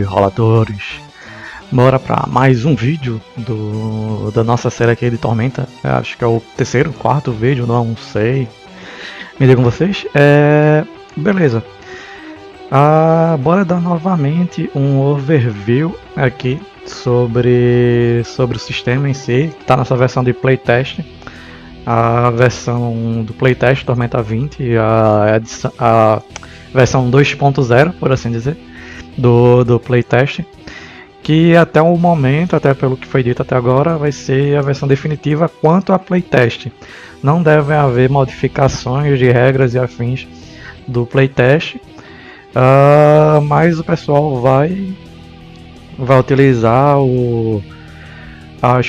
Roladores, bora para mais um vídeo da nossa série aqui de Tormenta. Acho que é o terceiro, quarto vídeo, não sei. Me digam vocês. Beleza. Bora dar novamente um overview aqui sobre o sistema em si. Está nessa versão de playtest. A versão do playtest Tormenta 20, a versão 2.0, por assim dizer, do playtest, que até o momento, até pelo que foi dito até agora, vai ser a versão definitiva quanto a playtest. Não devem haver modificações de regras e afins do playtest, mas o pessoal vai utilizar os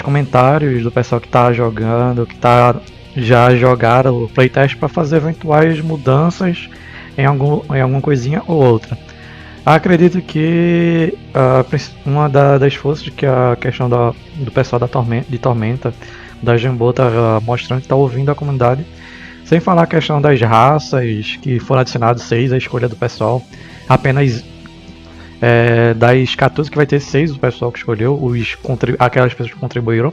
comentários do pessoal que está jogando, já jogaram o playtest para fazer eventuais mudanças em alguma coisinha ou outra. Acredito que uma das forças que a questão do pessoal de Tormenta, da Jambô, está mostrando que está ouvindo a comunidade, sem falar a questão das raças que foram adicionadas 6 à escolha do pessoal, apenas das 14 que vai ter 6 o pessoal que escolheu, aquelas pessoas que contribuíram.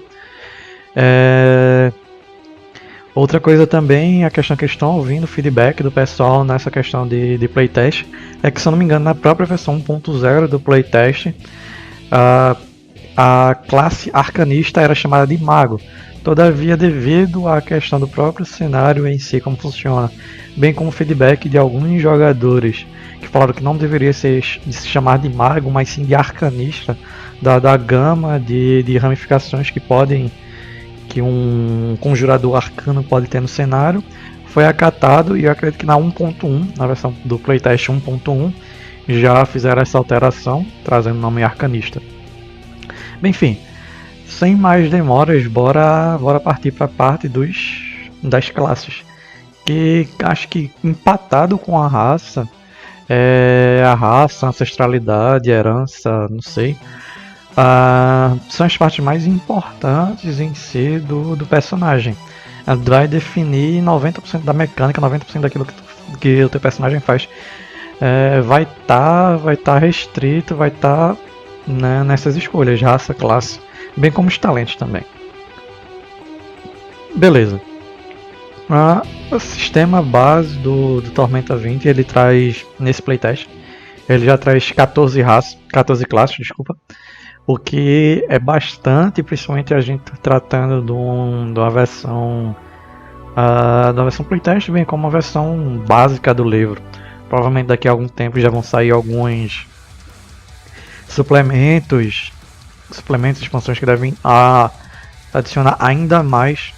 Outra coisa também, a questão que estão ouvindo, o feedback do pessoal nessa questão de playtest, é que, se eu não me engano, na própria versão 1.0 do playtest, a classe arcanista era chamada de mago. Todavia, devido à questão do próprio cenário em si, como funciona, bem como o feedback de alguns jogadores que falaram que não deveria se chamar de mago, mas sim de arcanista, da gama de ramificações que um conjurador arcano pode ter no cenário, foi acatado, e eu acredito que na 1.1, na versão do playtest 1.1, já fizeram essa alteração, trazendo o nome arcanista. Bem, enfim, sem mais demoras, bora partir para a parte das classes, que acho que empatado com a raça, ancestralidade, herança, não sei, são as partes mais importantes em si do personagem. Vai definir 90% da mecânica, 90% daquilo que o teu personagem faz. Vai estar restrito, vai estar nessas escolhas, raça, classe, bem como os talentos também. Beleza. O sistema base do Tormenta 20, ele traz, nesse playtest, ele já traz 14 classes, desculpa. O que é bastante, principalmente a gente tratando de uma versão playtest, bem como uma versão básica do livro. Provavelmente daqui a algum tempo já vão sair alguns suplementos, expansões que devem adicionar ainda mais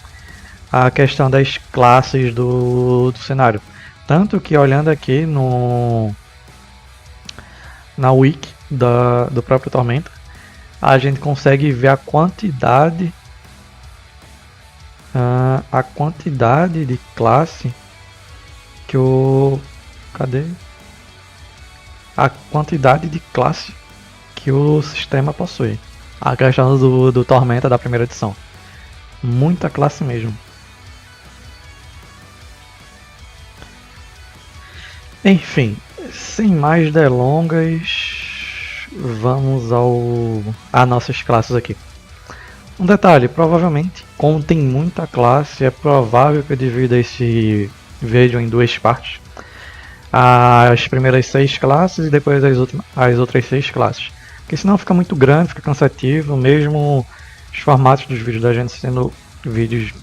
a questão das classes do cenário. Tanto que, olhando aqui na wiki do próprio Tormenta, a gente consegue ver a quantidade de classe que a quantidade de classe que o sistema possui. A questão do Tormenta da primeira edição. Muita classe mesmo. Enfim, sem mais delongas, vamos a nossas classes aqui. Um detalhe, provavelmente, como tem muita classe, é provável que eu divida esse vídeo em duas partes. As primeiras 6 classes e depois as outras 6 classes. Porque senão fica muito grande, fica cansativo, mesmo os formatos dos vídeos da gente sendo vídeos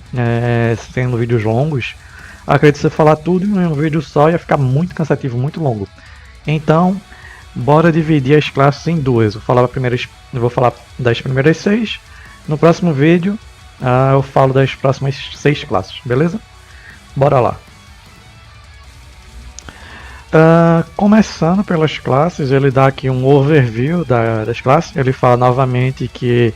longos. Acredito que se eu falar tudo em um vídeo só ia ficar muito cansativo, muito longo. Então, bora dividir as classes em duas. Eu vou falar das primeiras 6. No próximo vídeo eu falo das próximas 6 classes, beleza? Bora lá. Começando pelas classes, ele dá aqui um overview das classes. Ele fala novamente que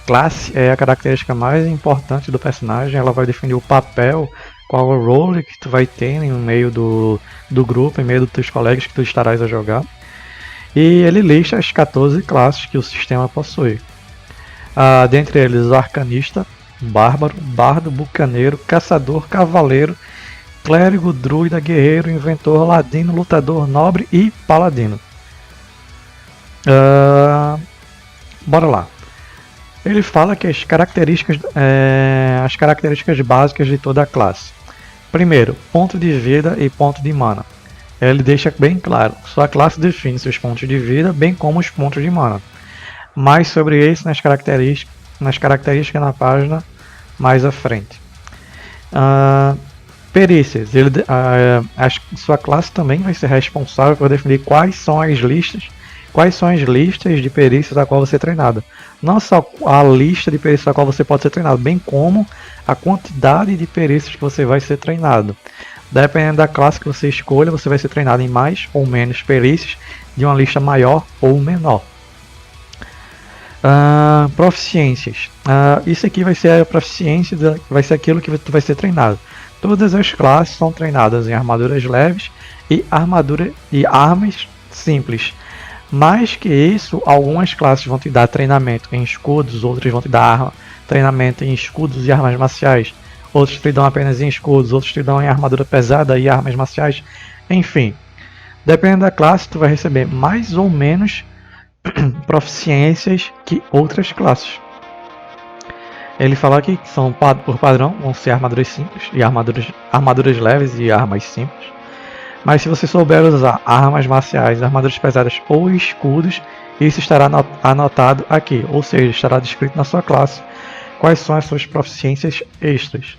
classe é a característica mais importante do personagem. Ela vai definir o papel, qual o role que tu vai ter no meio do grupo, em meio dos teus colegas que tu estarás a jogar. E ele lista as 14 classes que o sistema possui. Dentre eles, o arcanista, bárbaro, bardo, bucaneiro, caçador, cavaleiro, clérigo, druida, guerreiro, inventor, ladino, lutador, nobre e paladino. Bora lá. Ele fala que as características básicas de toda a classe. Primeiro, ponto de vida e ponto de mana. Ele deixa bem claro, sua classe define seus pontos de vida, bem como os pontos de mana. Mais sobre isso nas características na página mais à frente. Perícias. Sua classe também vai ser responsável por definir quais são as listas de perícias a qual você é treinado. Não só a lista de perícias a qual você pode ser treinado, bem como a quantidade de perícias que você vai ser treinado. Dependendo da classe que você escolha, você vai ser treinado em mais ou menos perícias de uma lista maior ou menor. Proficiências. Isso aqui vai ser a proficiência, vai ser aquilo que tu vai ser treinado. Todas as classes são treinadas em armaduras leves e armas simples. Mais que isso, algumas classes vão te dar treinamento em escudos, outras vão te dar treinamento em escudos e armas marciais. Outros te dão apenas em escudos, outros te dão em armadura pesada e armas marciais. Enfim, dependendo da classe, tu vai receber mais ou menos proficiências que outras classes. Ele fala aqui que são por padrão, vão ser armaduras simples e armaduras leves e armas simples. Mas se você souber usar armas marciais, armaduras pesadas ou escudos, isso estará anotado aqui, ou seja, estará descrito na sua classe quais são as suas proficiências extras.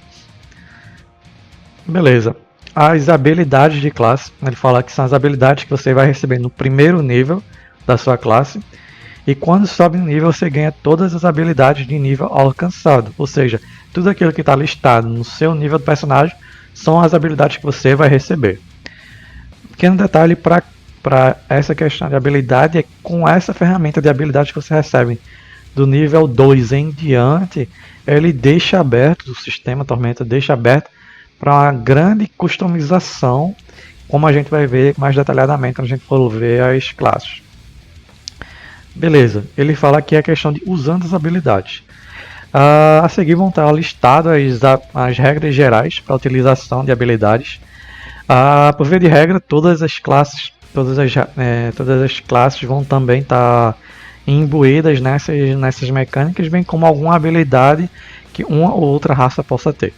Beleza. As habilidades de classe, ele fala que são as habilidades que você vai receber no primeiro nível da sua classe. E quando sobe no nível, você ganha todas as habilidades de nível alcançado. Ou seja, tudo aquilo que está listado no seu nível do personagem são as habilidades que você vai receber. Pequeno detalhe para essa questão de habilidade é com essa ferramenta de habilidades que você recebe do nível 2 em diante, ele deixa aberto, o sistema Tormenta deixa aberto para uma grande customização, como a gente vai ver mais detalhadamente quando a gente for ver as classes. Beleza, ele fala aqui a questão de usando as habilidades. A seguir vão estar listadas as regras gerais para a utilização de habilidades. Por via de regra, todas as classes vão também estar imbuídas nessas mecânicas, bem como alguma habilidade que uma ou outra raça possa ter.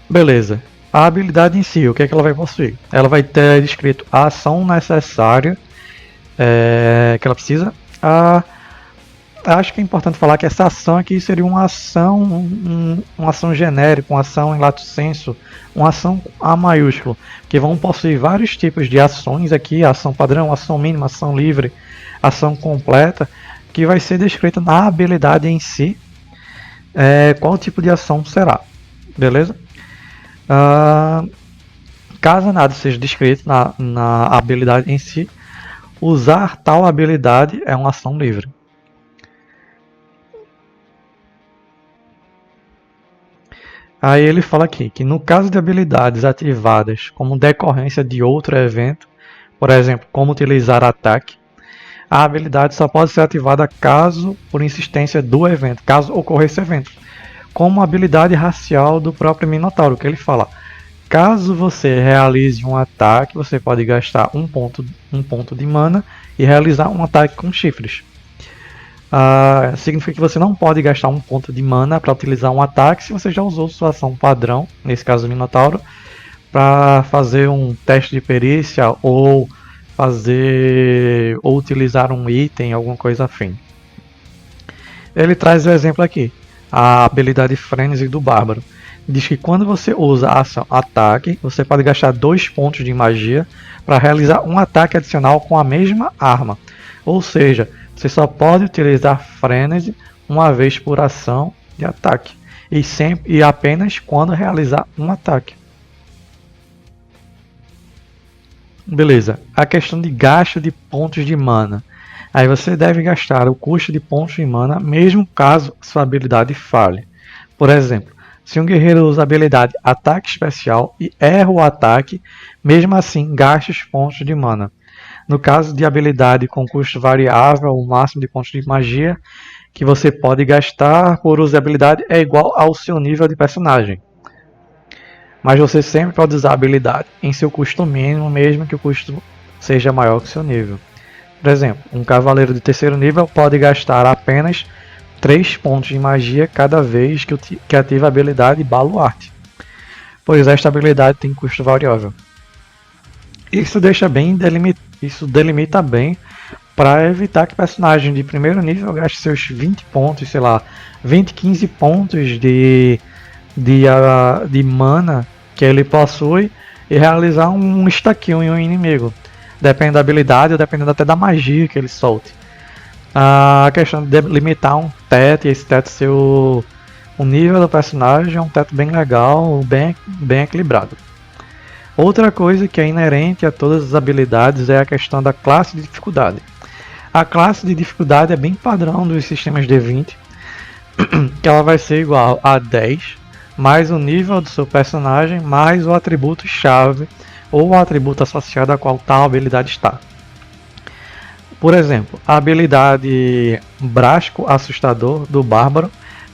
Beleza, a habilidade em si, o que é que ela vai possuir? Ela vai ter descrito a ação necessária que ela precisa. Acho que é importante falar que essa ação aqui seria uma ação genérica, uma ação em lato sensu, uma ação A maiúsculo, que vão possuir vários tipos de ações aqui, ação padrão, ação mínima, ação livre, ação completa, que vai ser descrita na habilidade em si, qual tipo de ação será, beleza? Caso nada seja descrito na habilidade em si, usar tal habilidade é uma ação livre. Aí ele fala aqui que no caso de habilidades ativadas como decorrência de outro evento, por exemplo, como utilizar ataque, a habilidade só pode ser ativada caso por insistência do evento, caso ocorra esse evento. Como a habilidade racial do próprio Minotauro, que ele fala, caso você realize um ataque, você pode gastar um ponto de mana e realizar um ataque com chifres. Significa que você não pode gastar um ponto de mana para utilizar um ataque se você já usou sua ação padrão, nesse caso Minotauro, para fazer um teste de perícia ou utilizar um item, alguma coisa afim. Ele traz o exemplo aqui, a habilidade Frenzy do Bárbaro. Diz que quando você usa a ação ataque, você pode gastar 2 pontos de magia para realizar um ataque adicional com a mesma arma. Ou seja, você só pode utilizar Frenzy uma vez por ação de ataque e apenas quando realizar um ataque. Beleza, a questão de gasto de pontos de mana. Aí você deve gastar o custo de pontos de mana mesmo caso sua habilidade falhe. Por exemplo, se um guerreiro usa a habilidade ataque especial e erra o ataque, mesmo assim gaste os pontos de mana. No caso de habilidade com custo variável, o máximo de pontos de magia que você pode gastar por uso de habilidade é igual ao seu nível de personagem. Mas você sempre pode usar a habilidade em seu custo mínimo, mesmo que o custo seja maior que o seu nível. Por exemplo, um cavaleiro de terceiro nível pode gastar apenas 3 pontos de magia cada vez que ativa a habilidade Baluarte, pois esta habilidade tem custo variável. Isso delimita bem para evitar que personagem de primeiro nível gaste seus 20 pontos, sei lá, 20, 15 pontos de mana que ele possui e realizar um stack em um inimigo, dependendo da habilidade ou dependendo até da magia que ele solte. A questão de limitar um teto e esse teto ser o nível do personagem é um teto bem legal, bem equilibrado. Outra coisa que é inerente a todas as habilidades é a questão da classe de dificuldade. A classe de dificuldade é bem padrão dos sistemas D20, que ela vai ser igual a 10, mais o nível do seu personagem, mais o atributo chave ou o atributo associado a qual tal habilidade está. Por exemplo, a habilidade Brasco Assustador do Bárbaro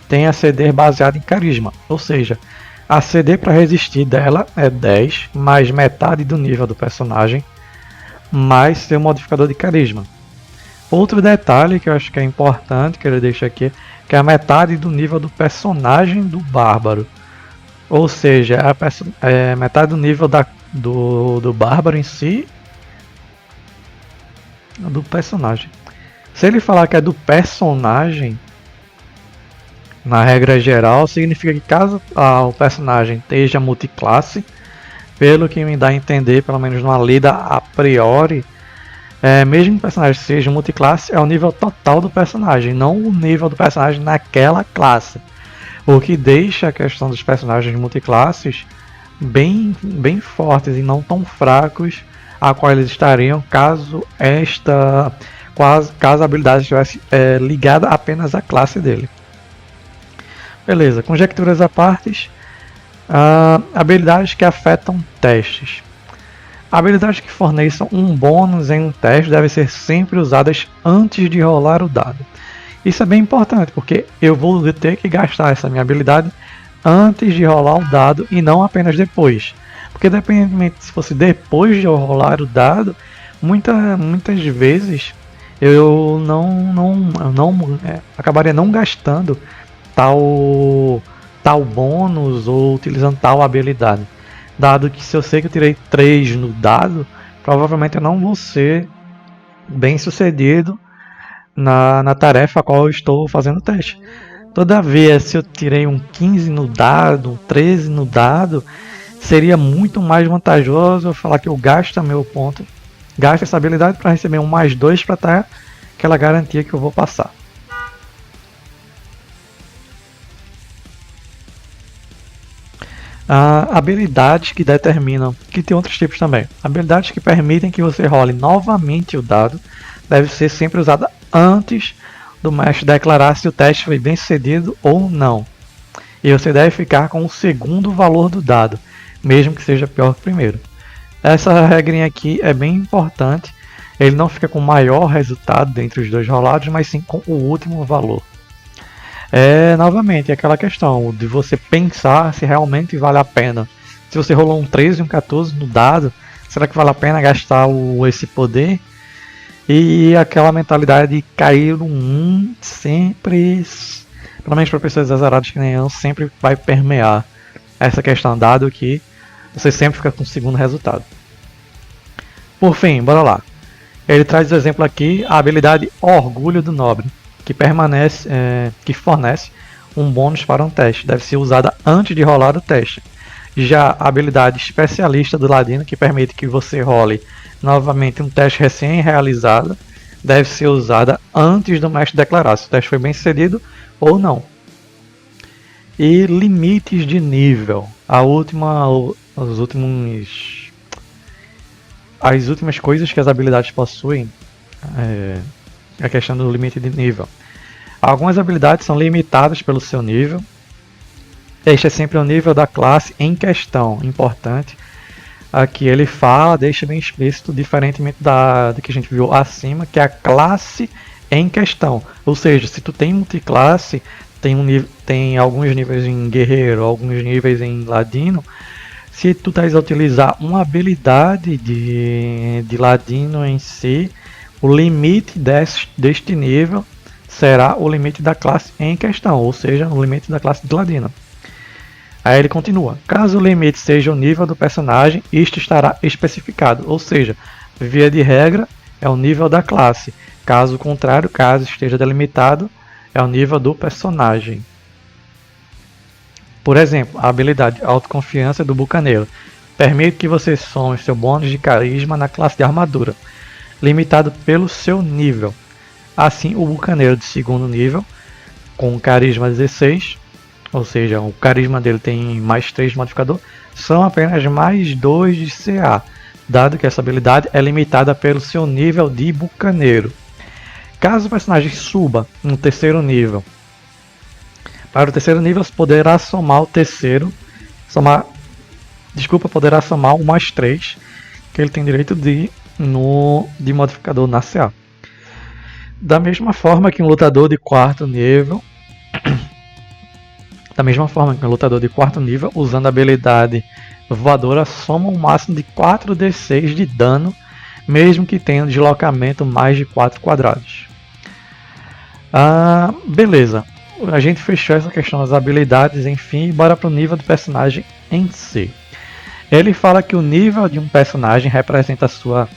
tem a CD baseada em carisma, ou seja, a CD para resistir dela é 10, mais metade do nível do personagem, mais seu modificador de carisma. Outro detalhe que eu acho que é importante, que ele deixa aqui, que é a metade do nível do personagem do Bárbaro. Ou seja, metade do nível do Bárbaro em si, do personagem. Se ele falar que é do personagem, na regra geral, significa que caso o personagem esteja multiclasse, pelo que me dá a entender, pelo menos numa lida a priori, mesmo que o personagem seja multiclasse, é o nível total do personagem, não o nível do personagem naquela classe. O que deixa a questão dos personagens multiclasses bem fortes e não tão fracos a qual eles estariam caso a habilidade estivesse ligada apenas à classe dele. Beleza, conjecturas à parte, habilidades que afetam testes. Habilidades que forneçam um bônus em um teste devem ser sempre usadas antes de rolar o dado. Isso é bem importante, porque eu vou ter que gastar essa minha habilidade antes de rolar o dado e não apenas depois. Porque dependendo se fosse depois de eu rolar o dado, muitas vezes eu acabaria não gastando tal bônus ou utilizando tal habilidade. Dado que se eu sei que eu tirei 3 no dado, provavelmente eu não vou ser bem sucedido na tarefa a qual eu estou fazendo o teste. Todavia, se eu tirei um 15 no dado, um 13 no dado, seria muito mais vantajoso eu falar que eu gasto meu ponto, gasto essa habilidade para receber um mais 2 para ter aquela garantia que eu vou passar. Habilidades que determinam, que tem outros tipos também. Habilidades que permitem que você role novamente o dado, deve ser sempre usada antes do mestre declarar se o teste foi bem sucedido ou não. E você deve ficar com o segundo valor do dado, mesmo que seja pior que o primeiro. Essa regrinha aqui é bem importante. Ele não fica com o maior resultado dentre os dois rolados, mas sim com o último valor. Novamente, aquela questão de você pensar se realmente vale a pena. Se você rolou um 13 e um 14 no dado, será que vale a pena gastar esse poder? E aquela mentalidade de cair no 1 sempre, pelo menos para pessoas azaradas que nem eu, sempre vai permear essa questão, dado que você sempre fica com o segundo resultado. Por fim, bora lá. Ele traz o exemplo aqui, a habilidade Orgulho do Nobre, que fornece um bônus para um teste. Deve ser usada antes de rolar o teste. Já a habilidade Especialista do Ladino, que permite que você role novamente um teste recém-realizado, deve ser usada antes do mestre declarar se o teste foi bem sucedido ou não. E limites de nível. As últimas coisas que as habilidades possuem é a questão do limite de nível. Algumas habilidades são limitadas pelo seu nível. Este é sempre o nível da classe em questão. Importante. Aqui ele fala, deixa bem explícito, diferentemente do que a gente viu acima, que é a classe em questão. Ou seja, se tu tem multiclasse, tem alguns níveis em guerreiro, alguns níveis em ladino. Se tu estás a utilizar uma habilidade de ladino em si, o limite deste nível será o limite da classe em questão, ou seja, o limite da classe de Ladino. Aí ele continua: caso o limite seja o nível do personagem, isto estará especificado, ou seja, via de regra é o nível da classe. Caso contrário, caso esteja delimitado, é o nível do personagem. Por exemplo, a habilidade Autoconfiança do Bucaneiro permite que você some seu bônus de carisma na classe de armadura, limitado pelo seu nível. Assim, o Bucaneiro de segundo nível, com carisma 16, ou seja, o carisma dele tem mais 3 de modificador, são apenas mais 2 de CA, dado que essa habilidade é limitada pelo seu nível de Bucaneiro. Caso o personagem suba no terceiro nível, para o terceiro nível você poderá somar o terceiro, poderá somar o mais 3 que ele tem direito de modificador na CA. Da mesma forma que um lutador de quarto nível, usando a habilidade voadora, soma um máximo de 4d6 de dano, mesmo que tenha um deslocamento mais de 4 quadrados. Beleza, a gente fechou essa questão das habilidades, enfim, e bora para o nível do personagem em si. Ele fala que o nível de um personagem representa a sua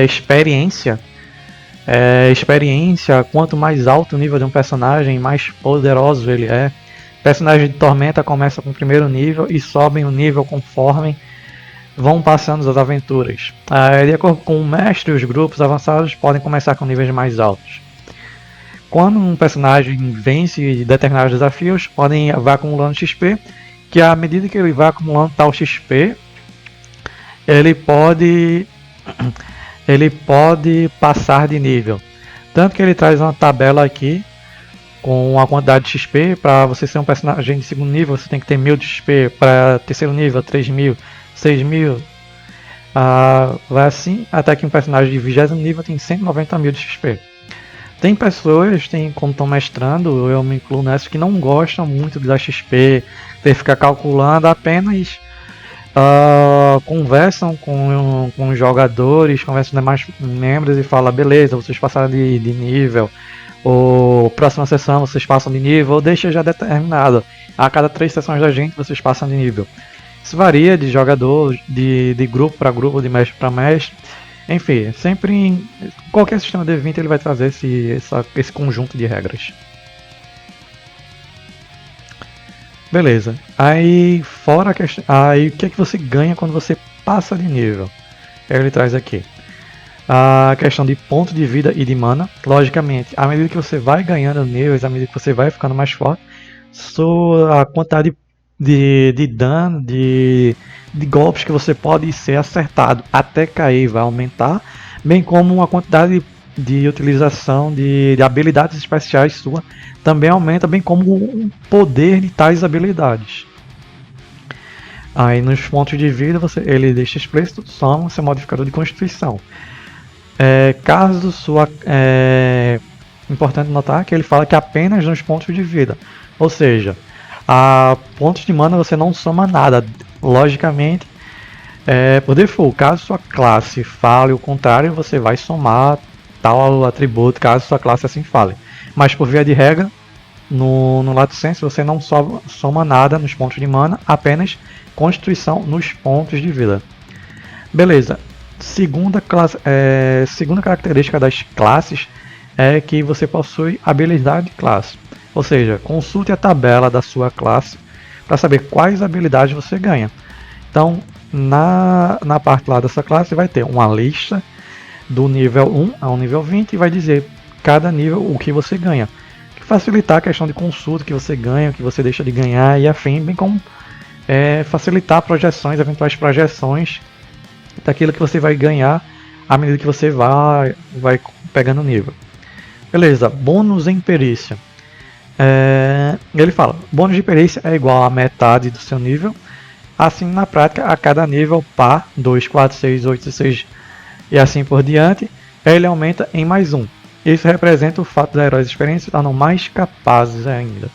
experiência. Quanto mais alto o nível de um personagem, mais poderoso ele é. Personagens de Tormenta começam com o primeiro nível e sobem o nível conforme vão passando as aventuras. De acordo com o mestre, os grupos avançados podem começar com níveis mais altos. Quando um personagem vence determinados desafios, vai acumulando XP, que à medida que ele vai acumulando tal XP, ele pode passar de nível. Tanto que ele traz uma tabela aqui com a quantidade de XP. Para você ser um personagem de segundo nível, você tem que ter 1000 de XP. Para terceiro nível, 3000, 6000. Vai assim até que um personagem de 20º nível tem 190 mil de XP. Tem pessoas, como estão mestrando, eu me incluo nessa, que não gostam muito da XP, ter que ficar calculando, apenas conversam com os jogadores, conversam com demais membros e falam: beleza, vocês passaram de nível, ou próxima sessão vocês passam de nível, ou deixa já determinado, a cada 3 sessões da gente vocês passam de nível. Isso varia de jogador, de grupo para grupo, de mestre para mestre. Enfim, sempre em qualquer sistema de D20 ele vai trazer esse conjunto de regras. Beleza. Aí fora a questão, aí o que é que você ganha quando você passa de nível? Ele traz aqui a questão de ponto de vida e de mana. Logicamente, à medida que você vai ganhando níveis, à medida que você vai ficando mais forte, a quantidade de dano, de golpes que você pode ser acertado até cair vai aumentar, bem como a quantidade de utilização de habilidades especiais sua também aumenta, bem como o poder de tais habilidades. Aí nos pontos de vida ele deixa explícito: soma seu modificador de constituição. Importante notar que ele fala que apenas nos pontos de vida, ou seja, a pontos de mana você não soma nada. Logicamente, por default, caso sua classe fale o contrário, você vai somar tal atributo caso sua classe assim fale. Mas por via de regra, no lato sensu você não soma nada nos pontos de mana, apenas constituição nos pontos de vida. Beleza. Segunda característica das classes é que você possui habilidade de classe. Ou seja, consulte a tabela da sua classe para saber quais habilidades você ganha. Então, na parte lá dessa classe vai ter uma lista do nível 1 ao nível 20 e vai dizer cada nível o que você ganha. Que facilitar a questão de consulta, que você ganha, o que você deixa de ganhar e afim, bem como facilitar projeções, eventuais projeções daquilo que você vai ganhar à medida que você vai pegando nível. Beleza, bônus em perícia. Ele fala: bônus de perícia é igual a metade do seu nível. Assim, na prática, a cada nível par, 2, 4, 6, 8, 16 e assim por diante, ele aumenta em mais 1. Isso representa o fato dos heróis experientes se tornam mais capazes ainda.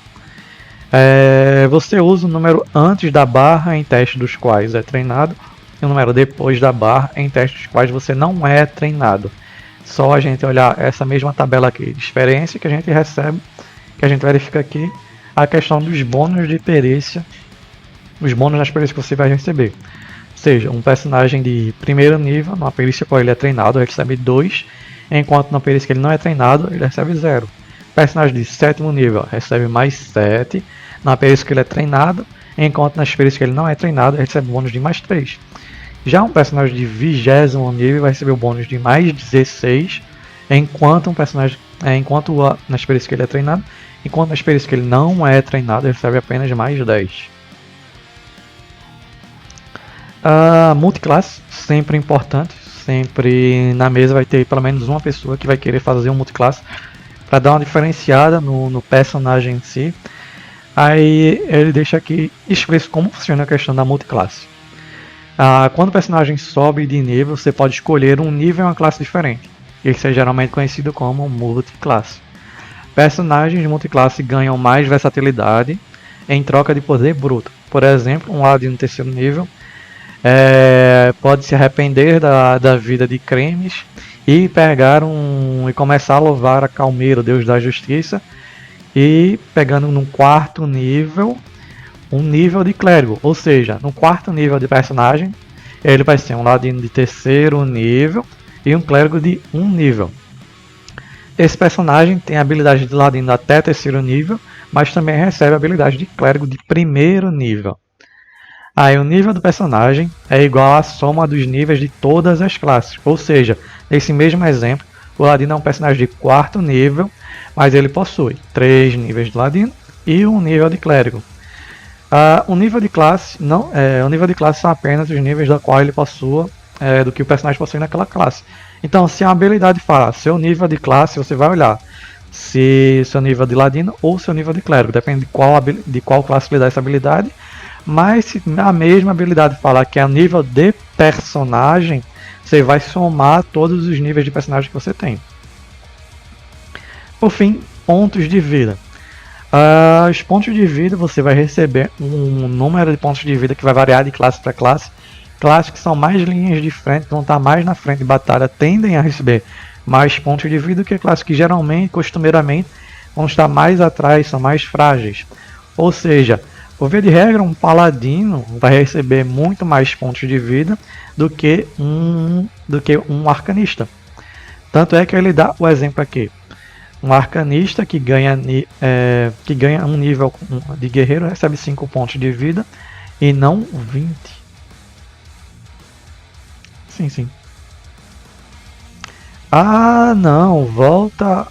Você usa o número antes da barra em testes dos quais é treinado, e o número depois da barra em testes dos quais você não é treinado. Só a gente olhar essa mesma tabela aqui de experiência que a gente recebe, que a gente verifica aqui, a questão dos bônus de perícia, os bônus nas perícias que você vai receber. Ou seja, um personagem de primeiro nível, numa perícia qual ele é treinado, recebe 2, enquanto na perícia que ele não é treinado, ele recebe 0. Personagem de sétimo nível recebe mais 7, na perícia que ele é treinado, enquanto nas perícias que ele não é treinado, ele recebe bônus de mais 3. Já um personagem de 20º nível vai receber o bônus de mais 16, enquanto nas perícias que ele é treinado, enquanto nas perícias que ele não é treinado, ele recebe apenas mais 10. Multiclasse, sempre importante, sempre na mesa vai ter pelo menos uma pessoa que vai querer fazer um multiclasse para dar uma diferenciada no personagem em si. Aí ele deixa aqui expresso como funciona a questão da multiclasse. Quando o personagem sobe de nível, você pode escolher um nível e uma classe diferente. Isso é geralmente conhecido como multiclasse. Personagens de multiclasse ganham mais versatilidade em troca de poder bruto. Por exemplo, um ladino no terceiro nível pode se arrepender da vida de crimes e e começar a louvar a Calmeiro, Deus da Justiça, e pegando no quarto nível um nível de clérigo, ou seja, no quarto nível de personagem ele vai ser um ladino de terceiro nível e um clérigo de 1 nível. Esse personagem tem a habilidade de ladino até terceiro nível, mas também recebe a habilidade de clérigo de primeiro nível. Aí o nível do personagem é igual à soma dos níveis de todas as classes, ou seja, nesse mesmo exemplo, o ladino é um personagem de quarto nível, mas ele possui 3 níveis de ladino e 1 nível de clérigo. O nível de classe são apenas os níveis da qual ele possua, do que o personagem possui naquela classe. Então, se a habilidade fala seu nível de classe, você vai olhar se seu nível de ladino ou seu nível de clérigo, depende de qual classe lhe dá essa habilidade. Mas se a mesma habilidade falar que é o nível de personagem, você vai somar todos os níveis de personagem que você tem. Por fim, pontos de vida. Os pontos de vida você vai receber um número de pontos de vida que vai variar de classe para classe. Classes que são mais linhas de frente, vão estar mais na frente de batalha, tendem a receber mais pontos de vida do que classes que geralmente, costumeiramente, vão estar mais atrás, são mais frágeis. Ou seja, por via de regra, um paladino vai receber muito mais pontos de vida do que um arcanista. Tanto é que ele dá o exemplo aqui. Um arcanista que ganha um nível de guerreiro recebe 5 pontos de vida e não 20. Sim. Não, volta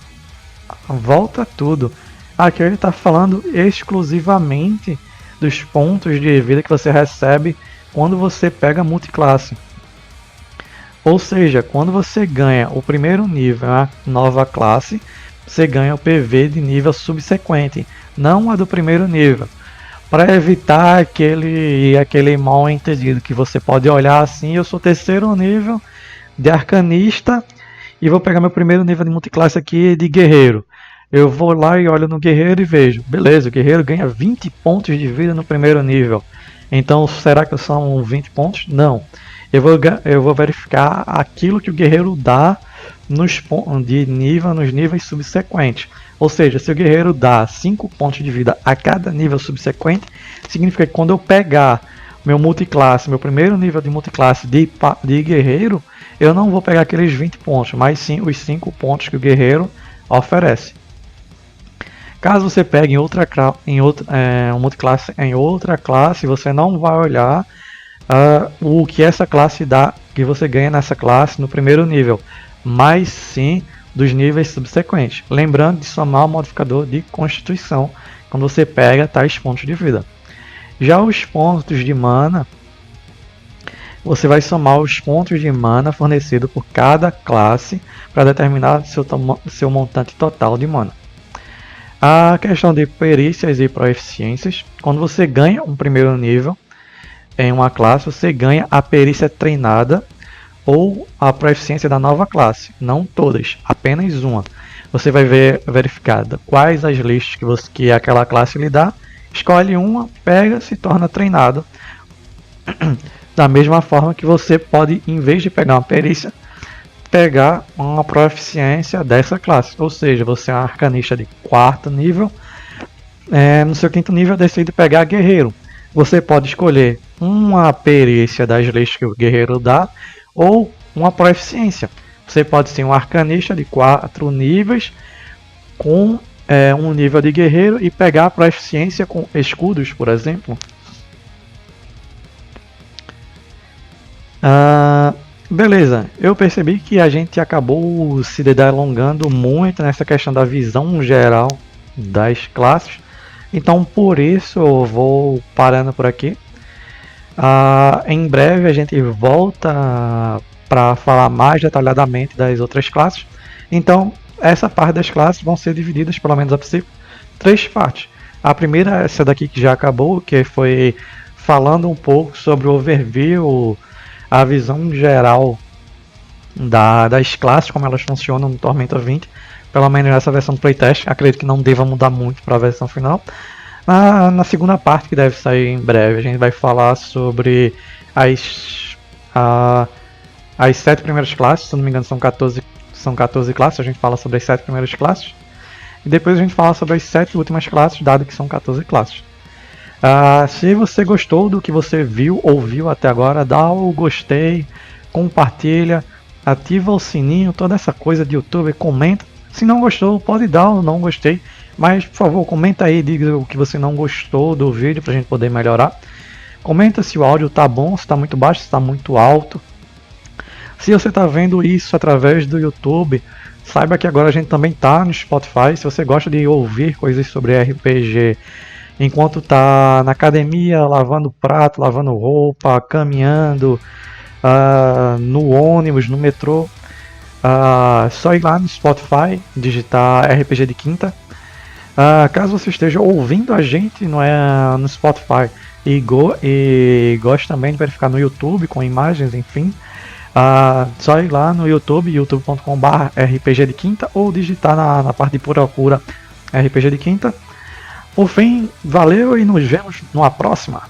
tudo. Aqui ele está falando exclusivamente dos pontos de vida que você recebe quando você pega multiclasse. Ou seja, quando você ganha o primeiro nível, a nova classe, você ganha o PV de nível subsequente, não a do primeiro nível. Para evitar aquele mal entendido que você pode olhar assim, eu sou terceiro nível de arcanista e vou pegar meu primeiro nível de multiclasse aqui de guerreiro. Eu vou lá e olho no guerreiro e vejo, beleza, o guerreiro ganha 20 pontos de vida no primeiro nível. Então será que são 20 pontos? Não. Eu vou verificar aquilo que o guerreiro dá nos níveis subsequentes. Ou seja, se o guerreiro dá 5 pontos de vida a cada nível subsequente, significa que quando eu pegar meu primeiro nível de multiclasse de guerreiro, eu não vou pegar aqueles 20 pontos, mas sim os 5 pontos que o guerreiro oferece. Caso você pegue um multiclasse em outra classe, você não vai olhar o que essa classe dá, que você ganha nessa classe no primeiro nível, mas sim dos níveis subsequentes. Lembrando de somar o modificador de constituição quando você pega tais pontos de vida. Já os pontos de mana, você vai somar os pontos de mana fornecidos por cada classe para determinar seu montante total de mana. A questão de perícias e proficiências, quando você ganha um primeiro nível em uma classe, você ganha a perícia treinada ou a proficiência da nova classe, não todas, apenas uma. Você vai verificar quais as listas que aquela classe lhe dá, escolhe uma, pega, se torna treinado. Da mesma forma que você pode, em vez de pegar uma perícia, pegar uma proficiência dessa classe. Ou seja, você é um arcanista de 4º nível, no seu 5º nível decide pegar guerreiro. Você pode escolher uma perícia das leis que o guerreiro dá ou uma proficiência. Você pode ser um arcanista de 4 níveis com um nível de guerreiro e pegar a proficiência com escudos, por exemplo. Beleza, eu percebi que a gente acabou se delongando muito nessa questão da visão geral das classes. Então por isso eu vou parando por aqui. Em breve a gente volta para falar mais detalhadamente das outras classes. Então essa parte das classes vão ser divididas, pelo menos a princípio, 3 partes. A primeira é essa daqui que já acabou, que foi falando um pouco sobre o overview, a visão geral das classes, como elas funcionam no Tormenta 20. Pelo menos nessa versão do playtest, acredito que não deva mudar muito para a versão final. Na segunda parte, que deve sair em breve, a gente vai falar sobre as 7 primeiras classes. Se não me engano, são 14 classes. A gente fala sobre as 7 primeiras classes. E depois a gente fala sobre as 7 últimas classes, dado que são 14 classes. Se você gostou do que você viu, ouviu até agora, dá o gostei, compartilha, ativa o sininho, toda essa coisa de YouTube, comenta. Se não gostou, pode dar o não gostei, mas por favor, comenta aí, diga o que você não gostou do vídeo pra gente poder melhorar. Comenta se o áudio tá bom, se tá muito baixo, se tá muito alto. Se você tá vendo isso através do YouTube, saiba que agora a gente também tá no Spotify. Se você gosta de ouvir coisas sobre RPG enquanto tá na academia, lavando prato, lavando roupa, caminhando, no ônibus, no metrô, só ir lá no Spotify, digitar RPG de Quinta. Caso você esteja ouvindo a gente no Spotify e goste também de verificar no YouTube com imagens, enfim, só ir lá no YouTube, youtube.com/RPG de Quinta, ou digitar na parte de procura RPG de Quinta. Por fim, valeu e nos vemos numa próxima.